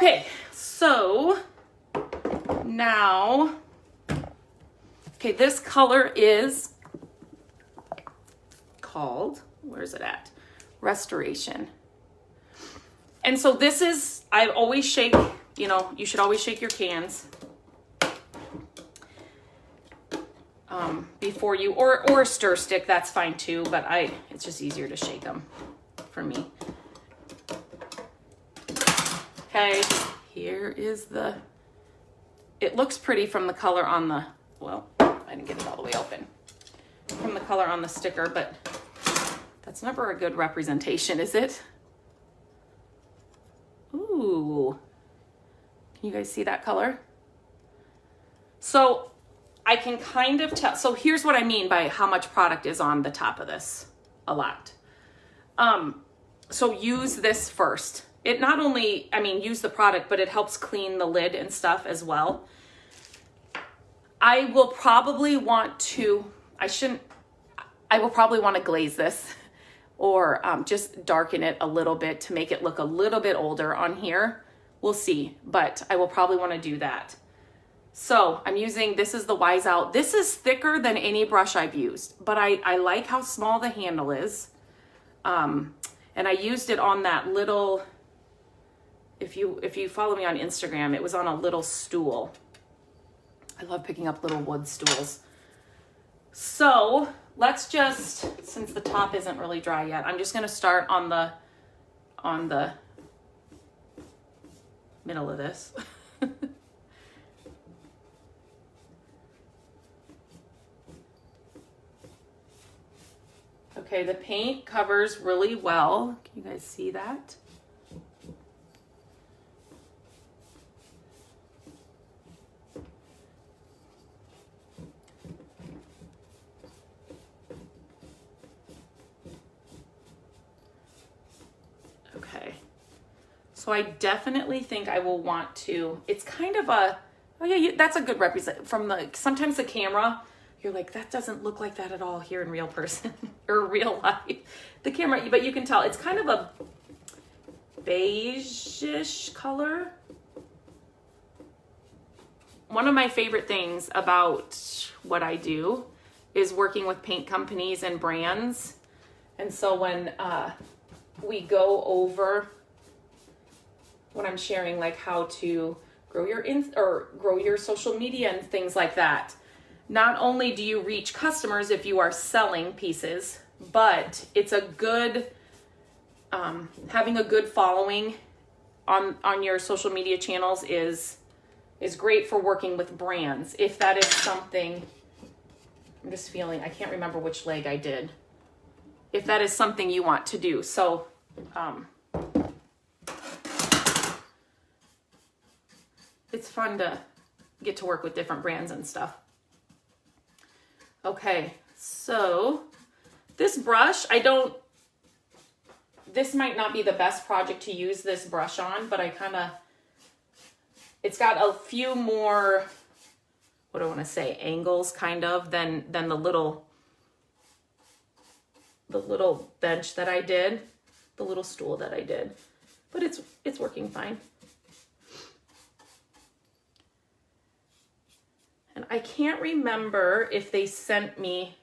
Okay, so now, okay, this color is called, where's it at? Restoration. And so this is, I always shake, you know, you should always shake your cans before you, or a stir stick, that's fine too, but it's just easier to shake them for me. Okay, here is it looks pretty from the color on the, well, I didn't get it all the way open. From the color on the sticker, but that's never a good representation, is it? Ooh, can you guys see that color? So I can kind of tell, so here's what I mean by how much product is on the top of this, a lot. So use this first. It not only, I mean, use the product, but it helps clean the lid and stuff as well. I will probably want to, I will probably want to glaze this or just darken it a little bit to make it look a little bit older on here. We'll see, but I will probably want to do that. So I'm using, this is the Wise Out. This is thicker than any brush I've used, but I like how small the handle is. And I used it on that little, if you follow me on Instagram, it was on a little stool. I love picking up little wood stools. So let's just, since the top isn't really dry yet, I'm just going to start on the middle of this. Okay, the paint covers really well. Can you guys see that? Okay, so I definitely think I will want to, it's kind of a, oh yeah, that's a good represent from sometimes the camera, you're like, that doesn't look like that at all here in real person or real life. The camera, but you can tell it's kind of a beige-ish color. One of my favorite things about what I do is working with paint companies and brands. And so when we go over, when I'm sharing like how to grow your social media and things like that, not only do you reach customers if you are selling pieces, but it's a good, having a good following on your social media channels is great for working with brands. If that is something, I'm just feeling, I can't remember which leg I did. If that is something you want to do. So, it's fun to get to work with different brands and stuff. Okay, so this brush, this might not be the best project to use this brush on, but it's got a few more, what do I want to say, angles kind of than the little bench that I did, the little stool that I did, but it's working fine. And I can't remember if they sent me,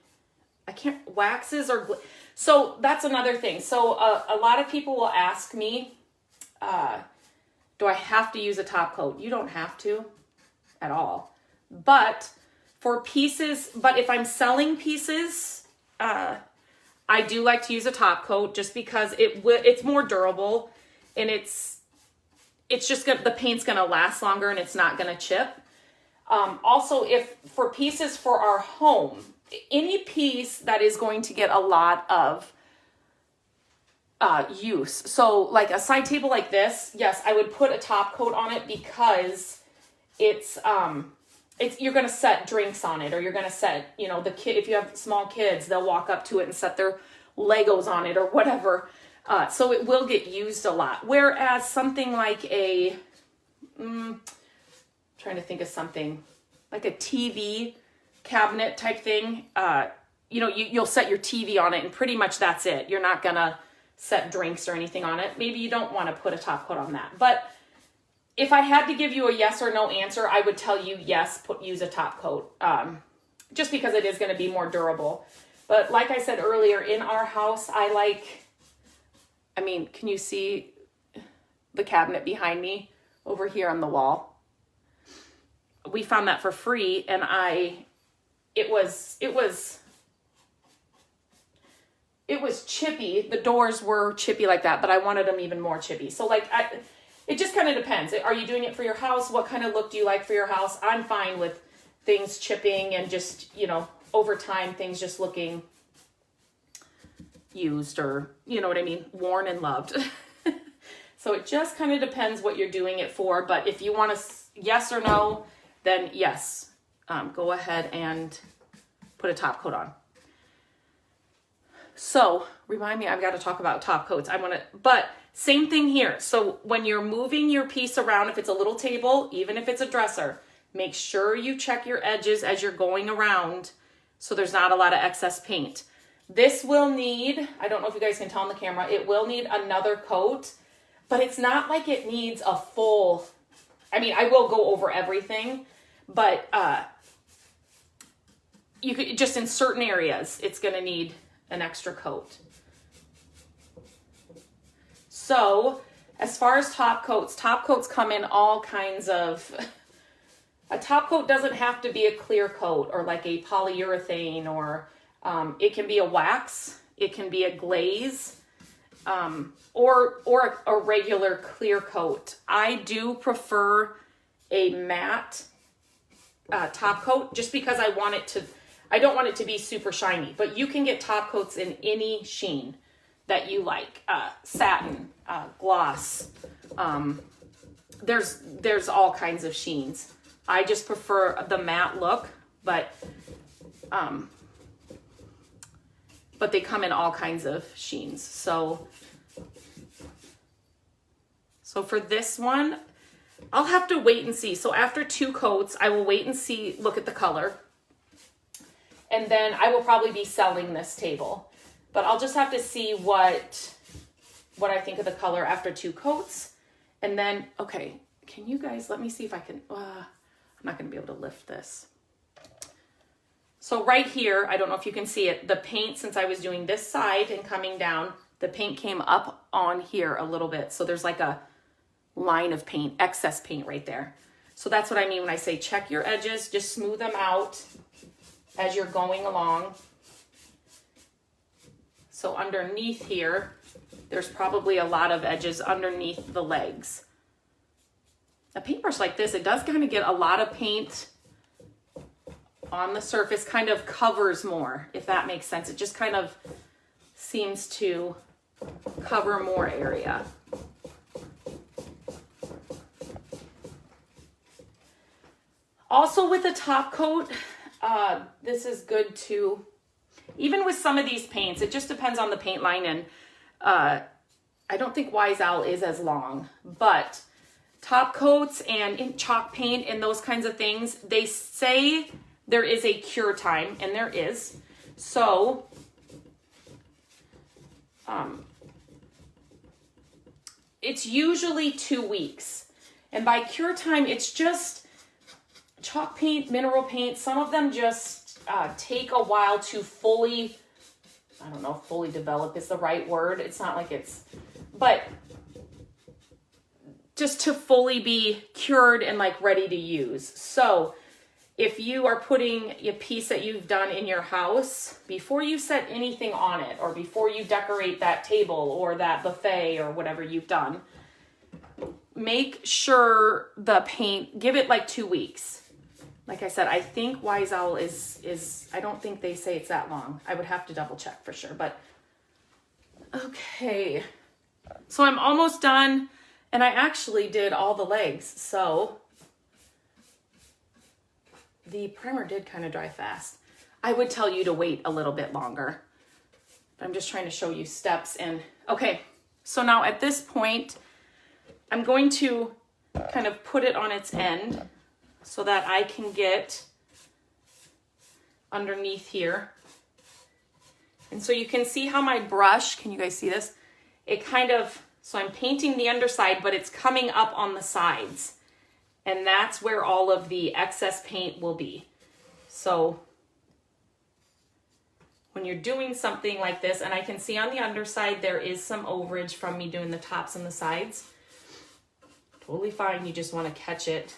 waxes or, so that's another thing. So a lot of people will ask me, do I have to use a top coat? You don't have to at all. But for pieces, but if I'm selling pieces, I do like to use a top coat just because it's more durable and it's just the paint's gonna last longer and it's not gonna chip. Also, if for pieces for our home, any piece that is going to get a lot of use. So like a side table like this, yes, I would put a top coat on it because it's you're going to set drinks on it, or you're going to set, if you have small kids, they'll walk up to it and set their Legos on it or whatever. So it will get used a lot. Whereas something like trying to think of something like a TV cabinet type thing, you'll set your TV on it and pretty much that's it. You're not gonna set drinks or anything on it. Maybe you don't want to put a top coat on that, but if I had to give you a yes or no answer, I would tell you yes, use a top coat, just because it is going to be more durable. But like I said earlier, in our house, I mean, can you see the cabinet behind me over here on the wall? We found that for free, and it was chippy. The doors were chippy like that, but I wanted them even more chippy. So it just kind of depends. Are you doing it for your house? What kind of look do you like for your house? I'm fine with things chipping and just, over time, things just looking used, or, you know what I mean, worn and loved. So it just kind of depends what you're doing it for. But if you want to yes or no, then yes, go ahead and put a top coat on. So remind me, I've got to talk about top coats. But same thing here. So when you're moving your piece around, if it's a little table, even if it's a dresser, make sure you check your edges as you're going around so there's not a lot of excess paint. This will need, I don't know if you guys can tell on the camera, it will need another coat, but it's not like it needs a full, I mean, I will go over everything, but you could just in certain areas, it's going to need an extra coat. So as far as top coats come in all kinds of, a top coat doesn't have to be a clear coat or like a polyurethane, or it can be a wax, it can be a glaze, or a regular clear coat. I do prefer a matte top coat just because I don't want it to be super shiny, but you can get top coats in any sheen that you like, satin, gloss. There's all kinds of sheens. I just prefer the matte look, but they come in all kinds of sheens. So for this one, I'll have to wait and see. So after 2 coats, I will wait and see, look at the color. And then I will probably be selling this table. But I'll just have to see what I think of the color after 2 coats. And then, okay, can you guys, let me see if I can, I'm not going to be able to lift this. So right here, I don't know if you can see it, the paint, since I was doing this side and coming down, the paint came up on here a little bit. So there's like a line of paint, excess paint right there. So that's what I mean when I say check your edges, just smooth them out as you're going along. So underneath here, there's probably a lot of edges underneath the legs. A paintbrush like this, it does kind of get a lot of paint on the surface, kind of covers more, if that makes sense. It just kind of seems to cover more area. Also with a top coat, this is good too. Even with some of these paints, it just depends on the paint line, and I don't think Wise Owl is as long, but top coats and in chalk paint and those kinds of things, they say there is a cure time, and there is. So it's usually 2 weeks. And by cure time, it's just chalk paint, mineral paint. Some of them just take a while to fully, I don't know if fully develop is the right word. It's not like it's, but just to fully be cured and like ready to use. So if you are putting a piece that you've done in your house, before you set anything on it, or before you decorate that table or that buffet or whatever you've done, make sure the paint, give it like 2 weeks. Like I said, I think Wise Owl is I don't think they say it's that long. I would have to double check for sure, but okay. So I'm almost done, and I actually did all the legs. So the primer did kind of dry fast. I would tell you to wait a little bit longer. I'm just trying to show you steps. And okay, so now at this point, I'm going to kind of put it on its end so that I can get underneath here. And so you can see how my brush, can you guys see this? It kind of, so I'm painting the underside, but it's coming up on the sides. and that's where all of the excess paint will be. So when you're doing something like this, and I can see on the underside there is some overage from me doing the tops and the sides. Totally fine, you just want to catch it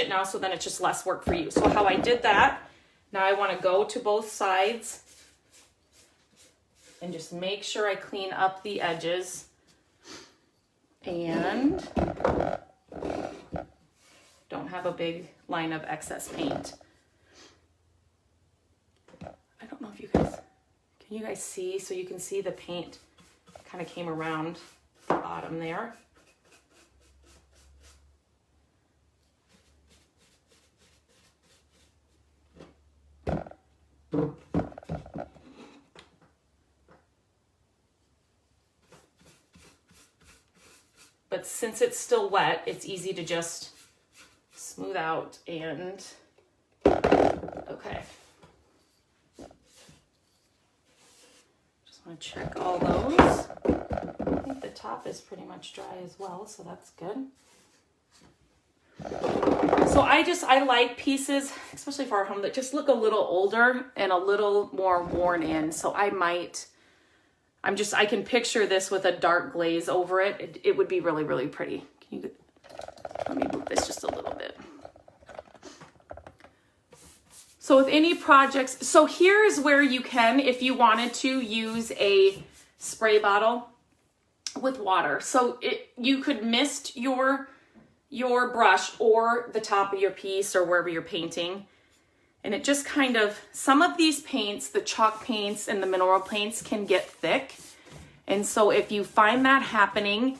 now, so then it's just less work for you. So how I did that, now I want to go to both sides and just make sure I clean up the edges and don't have a big line of excess paint. I don't know if you guys, can you guys see? So you can see the paint kind of came around the bottom there. But since it's still wet, it's easy to just smooth out and, okay. Just want to check all those. I think the top is pretty much dry as well, so that's good. So I like pieces, especially for our home, that just look a little older and a little more worn in. So I can picture this with a dark glaze over it. It would be really, really pretty. Let me move this just a little bit. So with any projects, so here's where you can, if you wanted to, use a spray bottle with water. So you could mist your brush or the top of your piece or wherever you're painting. And it just kind of, some of these paints, the chalk paints and the mineral paints, can get thick. And so if you find that happening,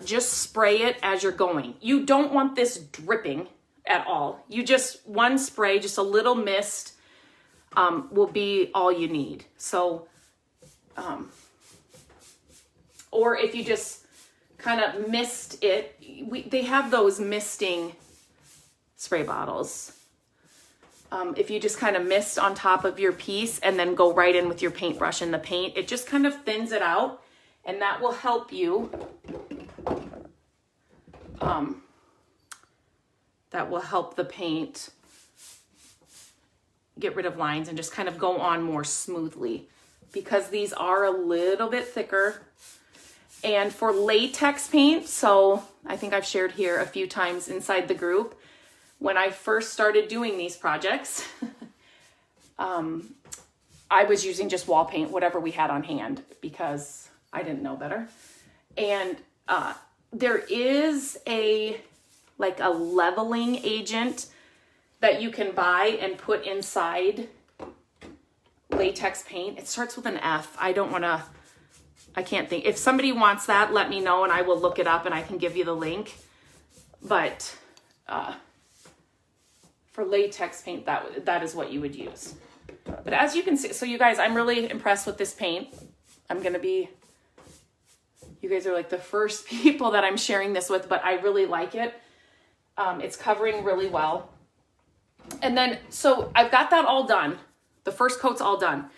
just spray it as you're going. You don't want this dripping at all. You just, one spray, just a little mist will be all you need. So, or if you just kind of mist it, they have those misting spray bottles. If you just kind of mist on top of your piece and then go right in with your paintbrush in the paint, it just kind of thins it out, and that will help you. That will help the paint get rid of lines and just kind of go on more smoothly, because these are a little bit thicker. And for latex paint, so I think I've shared here a few times inside the group, when I first started doing these projects, I was using just wall paint, whatever we had on hand, because I didn't know better. And there is a leveling agent that you can buy and put inside latex paint. It starts with an F. I can't think. If somebody wants that, let me know and I will look it up and I can give you the link. But for latex paint, that is what you would use. But as you can see, so you guys, I'm really impressed with this paint. You guys are like the first people that I'm sharing this with, but I really like it. It's covering really well. And then, so I've got that all done. The first coat's all done.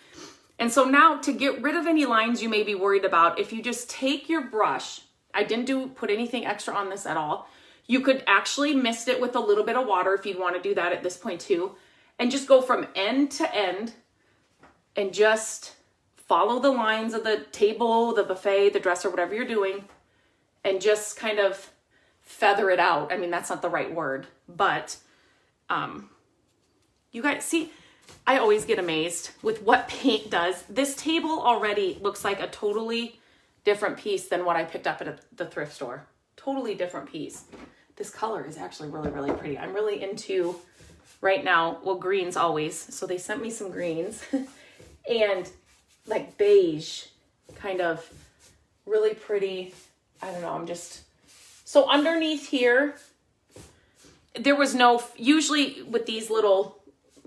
And so now, to get rid of any lines you may be worried about, if you just take your brush, I didn't put anything extra on this at all. You could actually mist it with a little bit of water if you'd want to do that at this point too. And just go from end to end and just follow the lines of the table, the buffet, the dresser, whatever you're doing, and just kind of feather it out. I mean, that's not the right word, but you guys see, I always get amazed with what paint does. This table already looks like a totally different piece than what I picked up at the thrift store. Totally different piece. This color is actually really, really pretty. I'm really into right now, well, greens always. So they sent me some greens and like beige, kind of really pretty. I don't know. So underneath here, there was usually with these little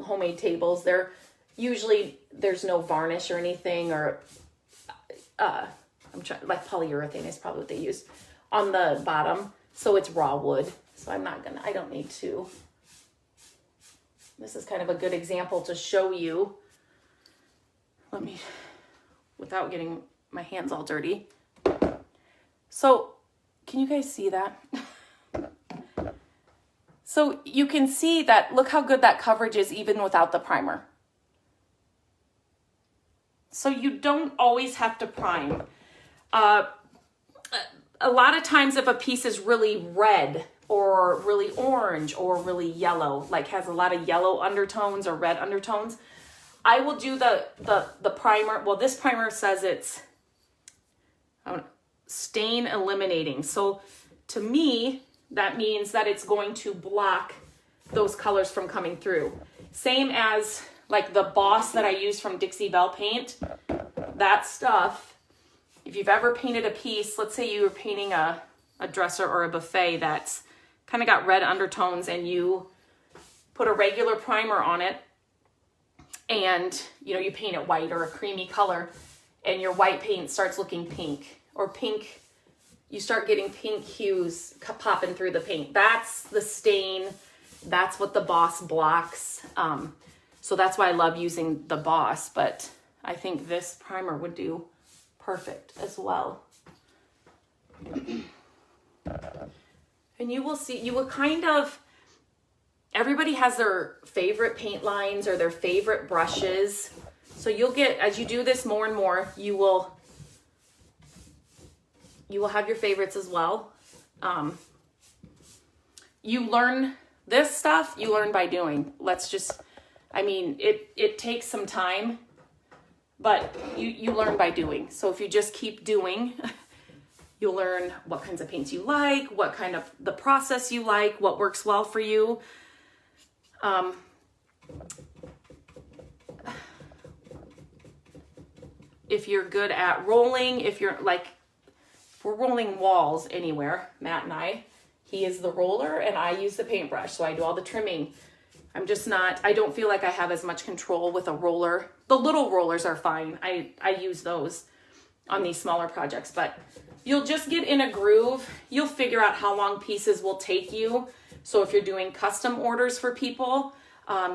homemade tables, there's no varnish or anything, or like polyurethane is probably what they use on the bottom. So it's raw wood. So I don't need to. This is kind of a good example to show you. Without getting my hands all dirty. So can you guys see that? So you can see that, look how good that coverage is even without the primer. So you don't always have to prime. A lot of times if a piece is really red or really orange or really yellow, like has a lot of yellow undertones or red undertones, I will do the primer. Well, this primer says it's stain eliminating. So to me, that means that it's going to block those colors from coming through. Same as like the Boss that I use from Dixie Belle Paint. That stuff, if you've ever painted a piece, let's say you were painting a dresser or a buffet that's kind of got red undertones, and you put a regular primer on it, and you paint it white or a creamy color, and your white paint starts looking pink, or pink, you start getting pink hues popping through the paint. That's the stain. That's what the Boss blocks. So that's why I love using the Boss, but I think this primer would do perfect as well. And you will see, you will kind of, everybody has their favorite paint lines or their favorite brushes. So you'll get, as you do this more and more, you will have your favorites as well. You learn this stuff, you learn by doing. It takes some time, but you learn by doing. So if you just keep doing, you'll learn what kinds of paints you like, what kind of the process you like, what works well for you. If you're good at rolling, if we're rolling walls anywhere, Matt and he is the roller and I use the paintbrush. So I do all the trimming. I don't feel like I have as much control with a roller. The little rollers are fine. I use those on these smaller projects, but you'll just get in a groove. You'll figure out how long pieces will take you. So if you're doing custom orders for people,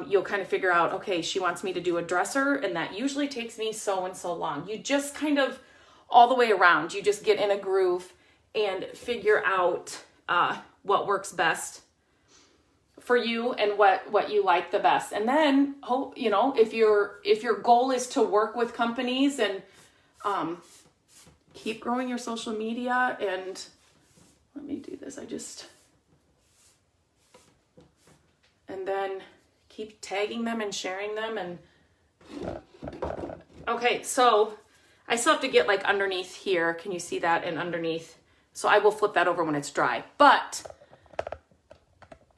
you'll kind of figure out, okay, she wants me to do a dresser, and that usually takes me so and so long. You just kind of all the way around, you just get in a groove and figure out what works best for you and what you like the best. And then if your goal is to work with companies and keep growing your social media, and let me do this, and then keep tagging them and sharing them. And okay, so I still have to get like underneath here. Can you see that? And underneath. So I will flip that over when it's dry. But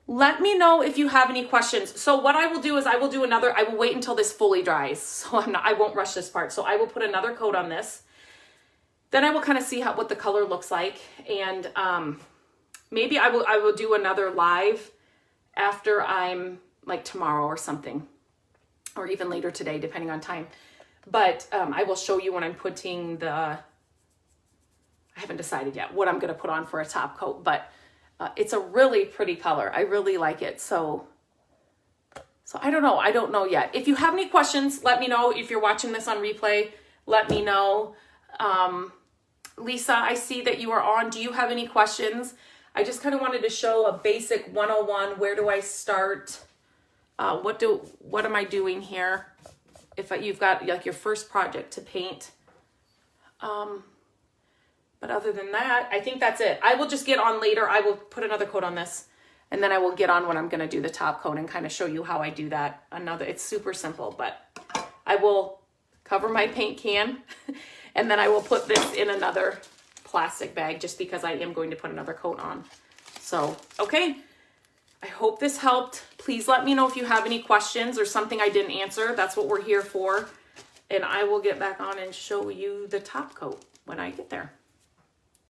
let me know if you have any questions. So what I will do is I will wait until this fully dries. So I won't rush this part. So I will put another coat on this. Then I will kind of see what the color looks like. And maybe I will do another live after I'm like tomorrow or something, or even later today, depending on time. But I will show you when I'm putting I haven't decided yet what I'm going to put on for a top coat, but it's a really pretty color. I really like it. So I don't know. I don't know yet. If you have any questions, let me know. If you're watching this on replay, let me know. Lisa, I see that you are on. Do you have any questions? I just kind of wanted to show a basic 101. Where do I start? What am I doing here? If you've got like your first project to paint. But other than that, I think that's it. I will just get on later. I will put another coat on this, and then I will get on when I'm going to do the top coat and kind of show you how I do that. It's super simple, but I will cover my paint can and then I will put this in another plastic bag just because I am going to put another coat on. So, okay. I hope this helped. Please let me know if you have any questions or something I didn't answer. That's what we're here for. And I will get back on and show you the top coat when I get there.